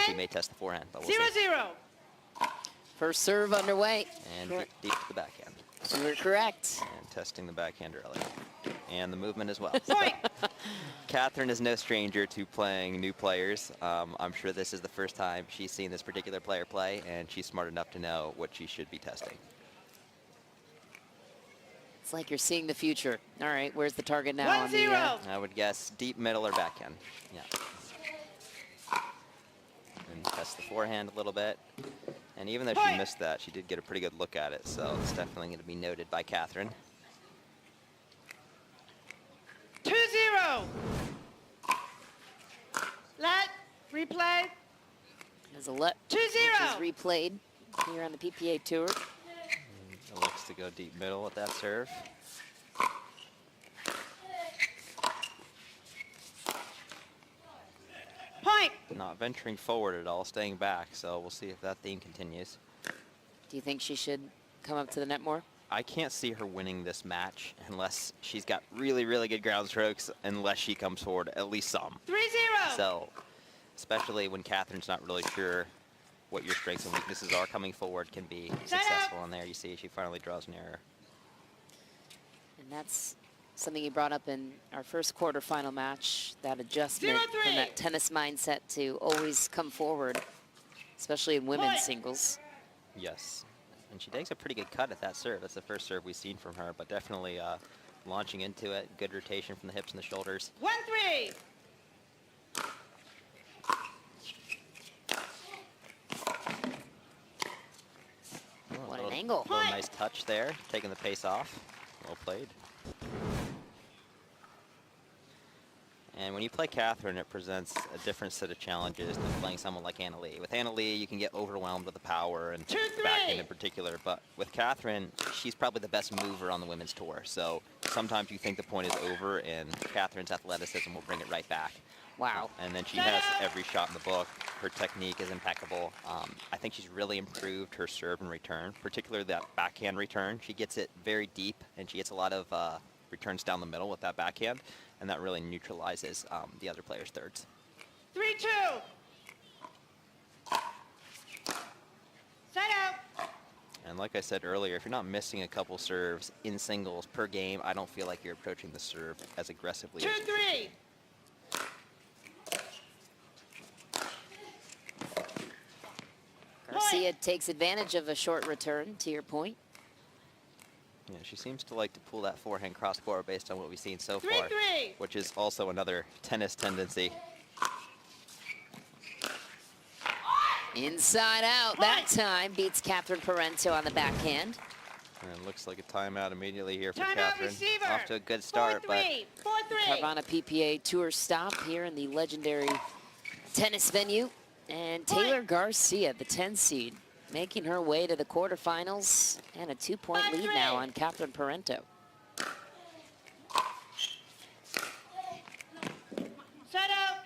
She may test the forehand, but we'll 0-0. First serve underway. And deep to the backhand. You were correct. And testing the backhand early. And the movement as well. Point. Catherine is no stranger to playing new players. I'm sure this is the first time she's seen this particular player play, and she's smart enough to know what she should be testing. It's like you're seeing the future. All right, where's the target now? 1-0. I would guess deep middle or backhand. Yeah. And test the forehand a little bit. And even though she missed that, she did get a pretty good look at it, so it's definitely going to be noted by Catherine. 2-0. Let, replay. There's a let, 2-0. which is replayed here on the PPA Tour. It looks to go deep middle with that serve. Point. Not venturing forward at all, staying back, so we'll see if that theme continues. Do you think she should come up to the net more? I can't see her winning this match unless she's got really, really good ground strokes, unless she comes forward at least some. 3-0. So, especially when Catherine's not really sure what your strengths and weaknesses are, coming forward can be successful in there. You see she finally draws an error. And that's something you brought up in our first quarterfinal match, that adjustment from that tennis mindset to always come forward, especially in women's singles. Yes, and she takes a pretty good cut at that serve. That's the first serve we've seen from her, but definitely launching into it. Good rotation from the hips and the shoulders. 1-3. What an angle. A little nice touch there, taking the pace off. Well played. And when you play Catherine, it presents a different set of challenges than playing someone like Anna Leigh. With Anna Leigh, you can get overwhelmed with the power and backhand in particular. But with Catherine, she's probably the best mover on the women's tour. So sometimes you think the point is over, and Catherine's athleticism will bring it right back. Wow. And then she has every shot in the book. Her technique is impeccable. I think she's really improved her serve and return, particularly that backhand return. She gets it very deep, and she gets a lot of returns down the middle with that backhand, and that really neutralizes the other player's thirds. 3-2. Set out. And like I said earlier, if you're not missing a couple serves in singles per game, I don't feel like you're approaching the serve as aggressively. 2-3. Garcia takes advantage of a short return, to your point. Yeah, she seems to like to pull that forehand cross-court based on what we've seen so far, 3-3. which is also another tennis tendency. Inside out, that time beats Catherine Parenteau on the backhand. And it looks like a timeout immediately here for Timeout Catherine. receiver. Off to a good start, 4-3. but 4-3. Carvana PPA Tour stop here in the legendary tennis venue. And Taylor Garcia, the 10 seed, making her way to the quarterfinals, and a 2-point lead now on Catherine Parenteau. Set out.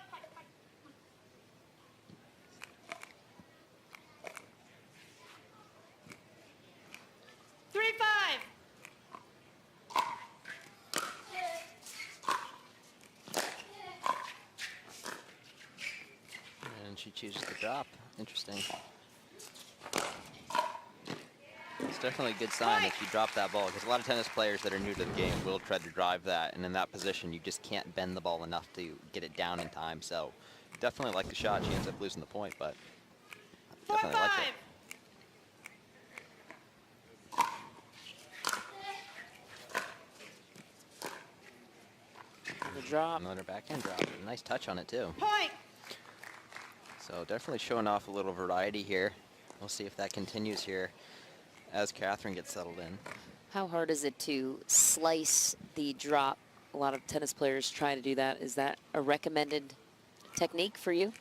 And she chooses to drop. Interesting. It's definitely a good sign that she dropped that ball, because a lot of tennis players that are new to the game will try to drive that, and in that position you just can't bend the ball enough to get it down in time. So definitely like the shot. She ends up losing the point, but definitely liked it. The drop. Another backhand drop. A nice touch on it too. Point. So definitely showing off a little variety here. We'll see if that continues here as Catherine gets settled in. How hard is it to slice the drop? A lot of tennis players try to do that. Is that a recommended technique for you?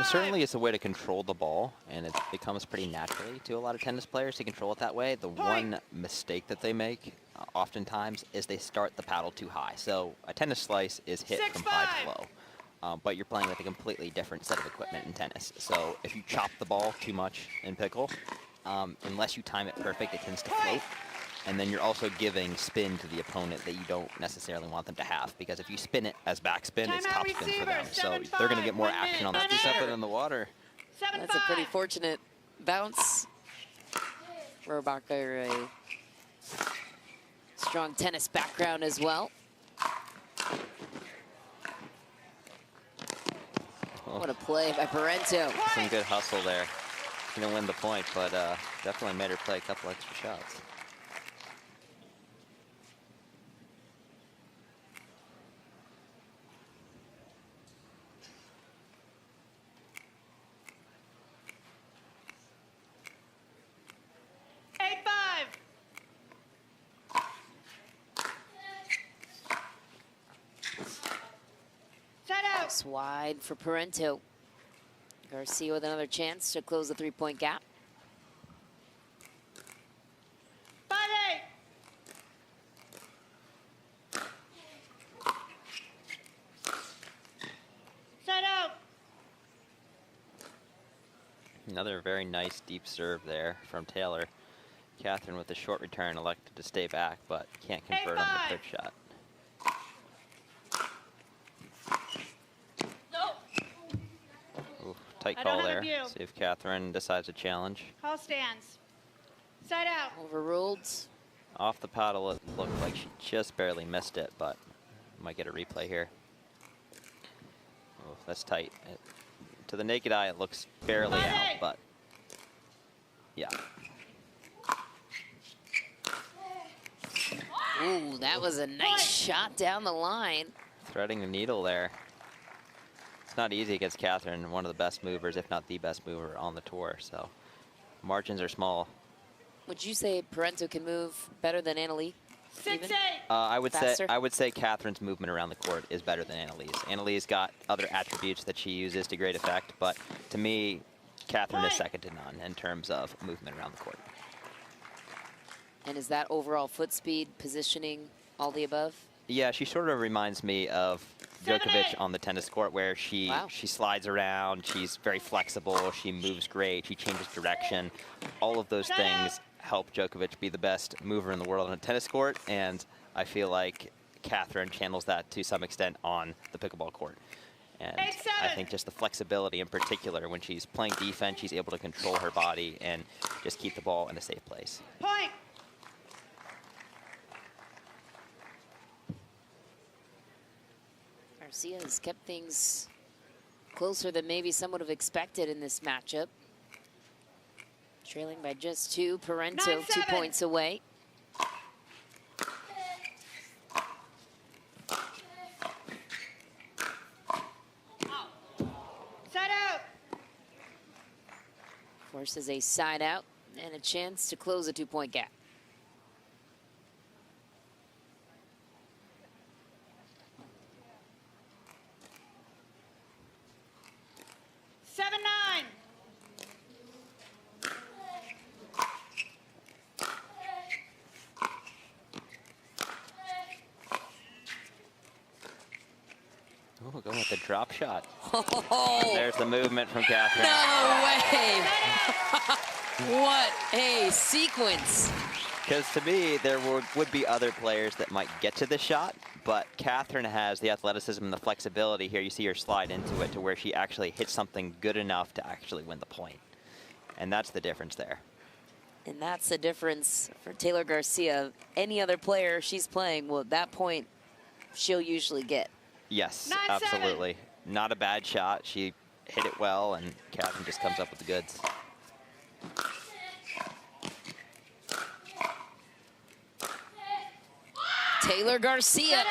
Certainly it's a way to control the ball, and it becomes pretty naturally to a lot of tennis players to control it that way. The one mistake that they make oftentimes is they start the paddle too high. So a tennis slice is hit from high to low, but you're playing with a completely different set of equipment in tennis. So if you chop the ball too much in pickle, unless you time it perfect, it tends to float. And then you're also giving spin to the opponent that you don't necessarily want them to have, because if you spin it as backspin, it's topspin for them. So they're going to get more action on that. Step it in the water. That's a pretty fortunate bounce. Rohrabacher, a strong tennis background as well. What a play by Parenteau. Some good hustle there. Gonna win the point, but definitely made her play a couple extra shots. Wide for Parenteau. Garcia with another chance to close the 3-point gap. 5-8. Set out. Another very nice deep serve there from Taylor. Catherine with the short return elected to stay back, but can't convert on the quick shot. Tight call there. See if Catherine decides to challenge. Call stands. Side out. Overruled. Off the paddle, it looked like she just barely missed it, but might get a replay here. Oh, that's tight. To the naked eye, it looks barely out, but yeah. Ooh, that was a nice shot down the line. Threading the needle there. It's not easy against Catherine, one of the best movers, if not the best mover on the tour, so margins are small. Would you say Parenteau can move better than Annalie? 6-8. I Faster? would say Catherine's movement around the court is better than Annalie's. Annalie's got other attributes that she uses to great effect, but to me, Catherine is second to none in terms of movement around the court. And is that overall foot speed, positioning, all the above? Yeah, she sort of reminds me of Djokovic on the tennis court, where she slides around, she's very flexible, she moves great, she changes direction. All of those things help Djokovic be the best mover in the world on a tennis court, and I feel like Catherine channels that to some extent on the pickleball court. And I think just the flexibility in particular, when she's playing defense, she's able to control her body and just keep the ball in a safe place. Point. Garcia has kept things closer than maybe some would have expected in this matchup. Trailing by just 2, Parenteau 2 points away. Side out. Forces a side out and a chance to close a 2-point gap. 7-9. Oh, going with the drop shot. Oh, There's the movement from Catherine. no way! What a sequence. Because to me, there would be other players that might get to the shot, but Catherine has the athleticism and the flexibility here. You see her slide into it to where she actually hits something good enough to actually win the point. And that's the difference there. And that's the difference for Taylor Garcia. Any other player she's playing, well, at that point, she'll usually get. Yes, 9-7. absolutely. Not a bad shot. She hit it well, and Catherine just comes up with the goods. Taylor Garcia,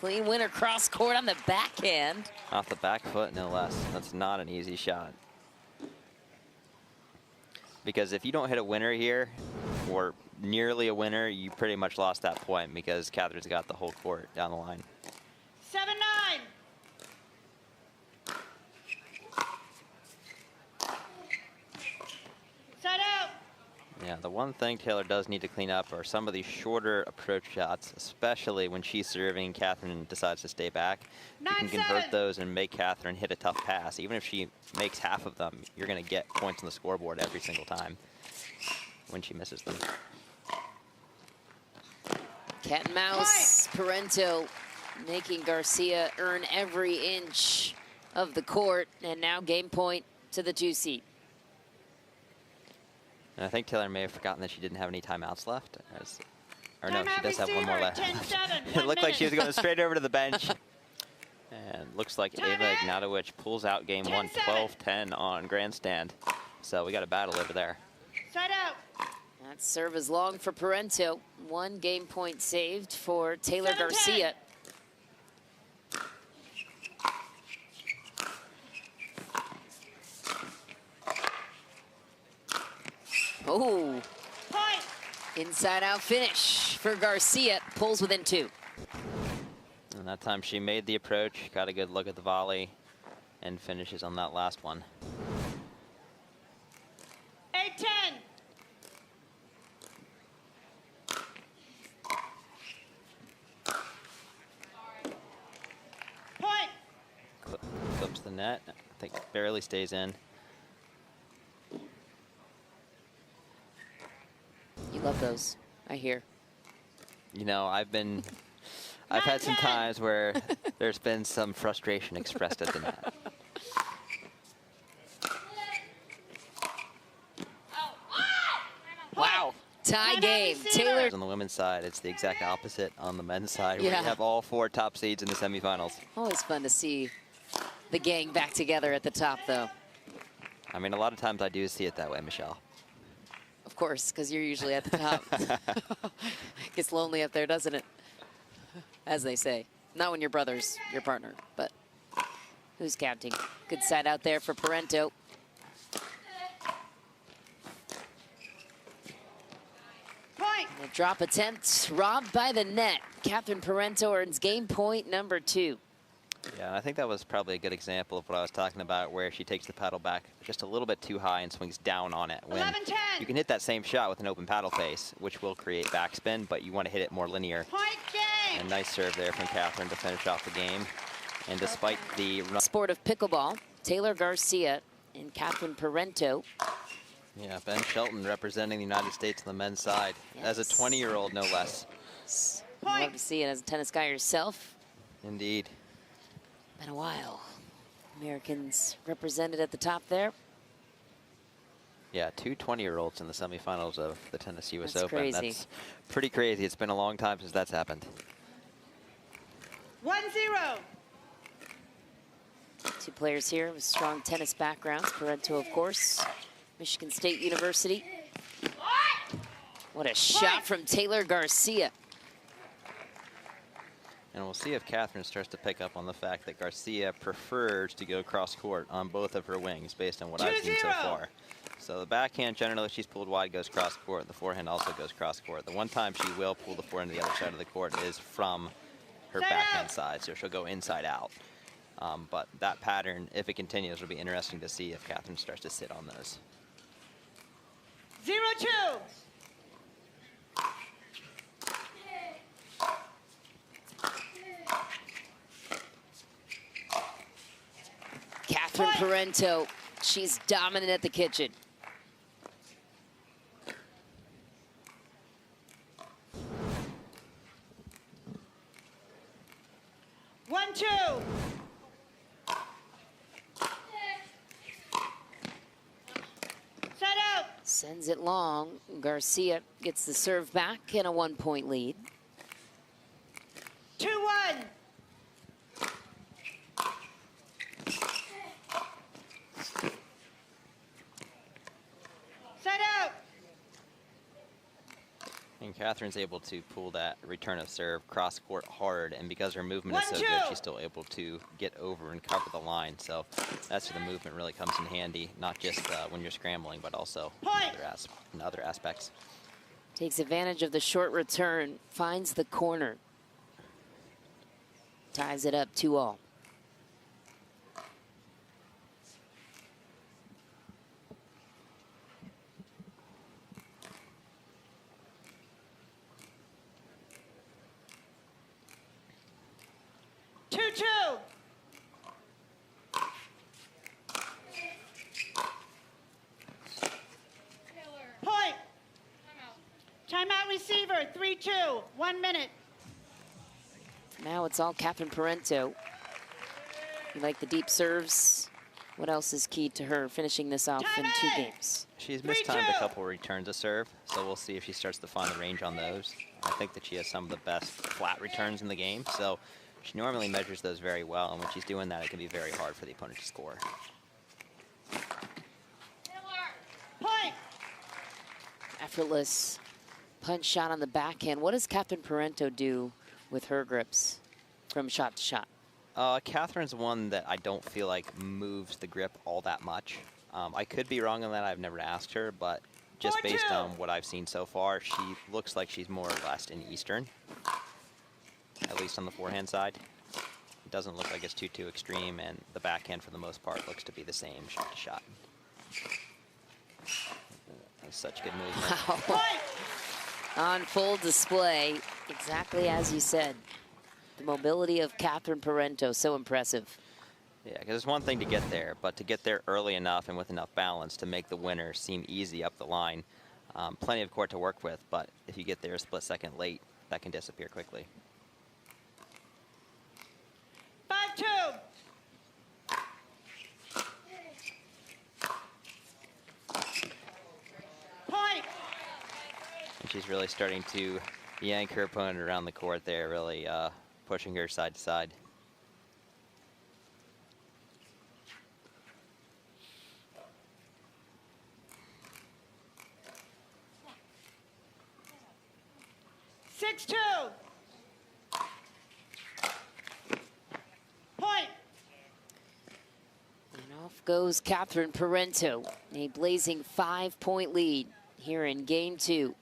clean winner cross court on the backhand. Off the back foot, no less. That's not an easy shot. Because if you don't hit a winner here, or nearly a winner, you pretty much lost that point because Catherine's got the whole court down the line. 7-9. Side out. Yeah, the one thing Taylor does need to clean up are some of these shorter approach shots, especially when she's serving, Catherine decides to stay back. You can convert those and make Catherine hit a tough pass. Even if she makes half of them, you're going to get points on the scoreboard every single time when she misses them. Cat and mouse, Parenteau making Garcia earn every inch of the court. And now game point to the 2 seed. And I think Taylor may have forgotten that she didn't have any timeouts left. Or no, she Timeout does have one more receiver, left. 10-7, It looked like she was minute. going straight over to the bench. And looks like Ava Timeout. Ignatowicz pulls out game one, 10-7. 12-10 on grandstand. So we got a battle over there. Side out. That serve is long for Parenteau. 1 game point saved for Taylor 7-10. Garcia. Oh, Point. inside out finish for Garcia. Pulls within 2. And that time she made the approach, got a good look at the volley, and finishes on that last one. 8-10. Point. Clips the net. I think barely stays in. You love those, I hear. You know, I've had some 9-10. times where there's been some frustration expressed at the net. Wow. Tie Timeout game. receiver. Taylor. On the women's side, it's the exact opposite on the men's side, where Yeah. you have all 4 top seeds in the semifinals. Always fun to see the gang back together at the top, though. I mean, a lot of times I do see it that way, Michelle. Of course, because you're usually at the top. Gets lonely up there, doesn't it? As they say. Not when your brother's your partner, but who's counting? Good side out there for Parenteau. Point. A drop attempt robbed by the net. Catherine Parenteau earns game point number 2. Yeah, and I think that was probably a good example of what I was talking about, where she takes the paddle back just a little bit too high and swings down on it. When 11-10. you can hit that same shot with an open paddle face, which will create backspin, but you want to hit it more linear. Point game. A nice serve there from Catherine to finish off the game. And despite the run, Sport of pickleball, Taylor Garcia and Catherine Parenteau. yeah, Ben Shelton representing the United States on the men's side as a Yes. 20-year-old, no less. Love to see it as a tennis guy yourself. Indeed. Been a while. Americans represented at the top there. Yeah, 2 20-year-olds in the semifinals of the Tennis US That's Open. crazy. That's pretty crazy. It's been a long time since that's happened. 1-0. 2 players here with strong tennis backgrounds. Parenteau, of course, Michigan State University. What a shot from Taylor Garcia. And we'll see if Catherine starts to pick up on the fact that Garcia prefers to go cross court on both of her wings based on what I've seen so 2-0. far. So the backhand, generally, if she's pulled wide, goes cross court. The forehand also goes cross court. The one time she will pull the forehand to the other side of the court is from her Side backhand out. side, so she'll go inside out. But that pattern, if it continues, will be interesting to see if Catherine starts to sit on those. 0-2. Catherine Parenteau, she's dominant at the kitchen. One, two. Set out. Sends it long. Garcia gets the serve back and a 1-point lead. 2-1. Set out. And Catherine's able to pull that return of serve cross court hard, and because her movement is so 1-2. good, she's still able to get over and cover the line. So that's where the movement really comes in handy, not just when you're scrambling, but also Point. in other aspects. Takes advantage of the short return, finds the corner. Ties it up 2-all. Two. Point. Timeout receiver, 3-2, 1 minute. Now it's all Catherine Parenteau. You like the deep serves What else is key to her finishing this off in 2 games? She's mistimed a couple returns of serve, so we'll see if she starts to find the range on those. I think that she has some of the best flat returns in the game, so she normally measures those very well, and when she's doing that, it can be very hard for the opponent to score. Point. Effortless punch shot on the backhand. What does Captain Parenteau do with her grips from shot to shot? Catherine's one that I don't feel like moves the grip all that much. I could be wrong on that. I've never asked her, but just based on what I've seen so far, she looks like she's more or less in Eastern, at least on the forehand side. It doesn't look like it's too extreme, and the backhand for the most part looks to be the same shot to shot. That's such good movement. Wow. On full display, exactly as you said. The mobility of Catherine Parenteau, so impressive. Yeah, because it's one thing to get there, but to get there early enough and with enough balance to make the winner seem easy up the line. Plenty of court to work with, but if you get there a split second late, that can disappear quickly. 5-2. Point. And she's really starting to yank her opponent around the court there, really pushing her side to side. Point. And off goes Catherine Parenteau. A blazing 5-point lead here in game 2.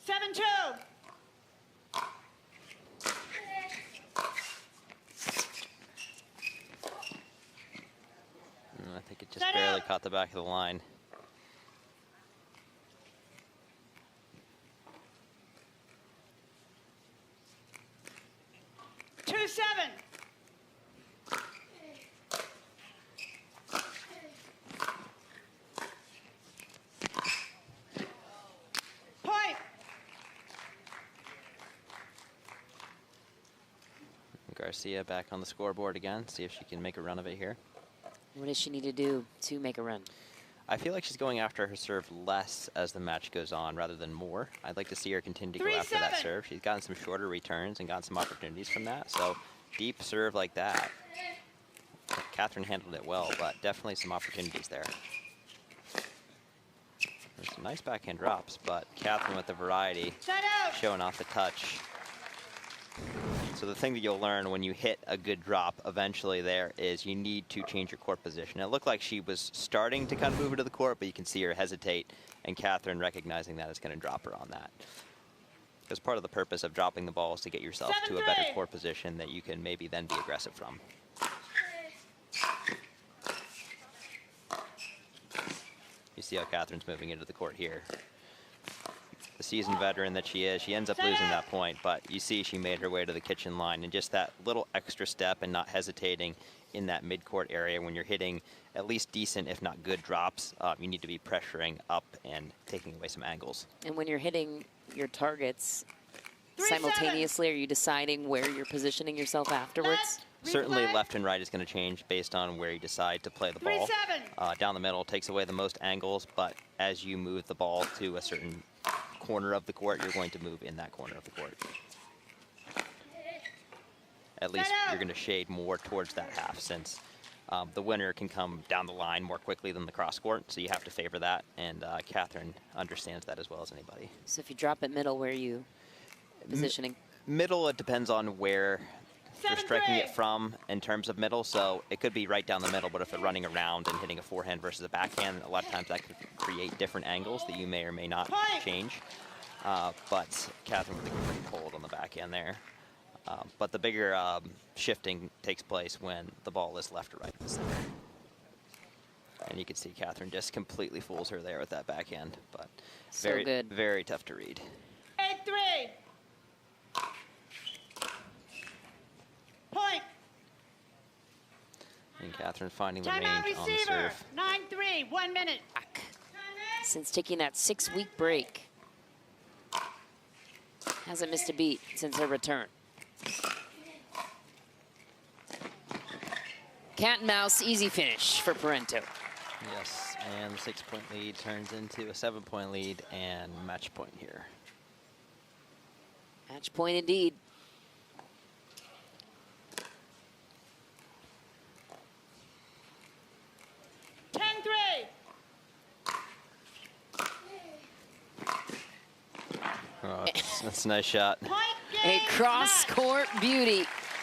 7-2. I think it just barely caught the back of the line. Garcia back on the scoreboard again. See if she can make a run of it here. What does she need to do to make a run? I feel like she's going after her serve less as the match goes on rather than more. I'd like to see her continue to go after that serve. She's gotten some shorter returns and gotten some opportunities from that. So deep serve like that. Catherine handled it well, but definitely some opportunities there. There's some nice backhand drops, but Catherine with the variety, showing off the touch. So the thing that you'll learn when you hit a good drop eventually there is you need to change your court position. It looked like she was starting to kind of move into the court, but you can see her hesitate, and Catherine recognizing that is going to drop her on that. Because part of the purpose of dropping the ball is to get yourself to a better court position that you can maybe then be aggressive from. You see how Catherine's moving into the court here. The seasoned veteran that she is, she ends up losing that point, but you see she made her way to the kitchen line, and just that little extra step and not hesitating in that mid-court area when you're hitting at least decent, if not good drops, you need to be pressuring up and taking away some angles. And when you're hitting your targets simultaneously, are you deciding where you're positioning yourself afterwards? Certainly left and right is going to change based on where you decide to play the ball. Down the middle takes away the most angles, but as you move the ball to a certain corner of the court, you're going to move in that corner of the court. At least you're going to shade more towards that half, since the winner can come down the line more quickly than the cross court, so you have to favor that, and Catherine understands that as well as anybody. So if you drop it middle, where are you positioning? Middle, it depends on where you're striking it from in terms of middle, so it could be right down the middle, but if you're running around and hitting a forehand versus a backhand, a lot of times that could create different angles that you may or may not change. But Catherine with a great hold on the backhand there. But the bigger shifting takes place when the ball is left or right in the center. And you can see Catherine just completely fools her there with that backhand, but So good. Very tough to read. 8-3. Point. And Catherine finding the Timeout range on the receiver. serve. 9-3. 1 minute. Back. Since taking that 6-week break. Hasn't missed a beat since her return. Cat and mouse, easy finish for Parenteau. Yes, and the 6-point lead turns into a 7-point lead and match point here. Match point indeed. Oh, that's a nice shot. Point A game, cross-court beauty.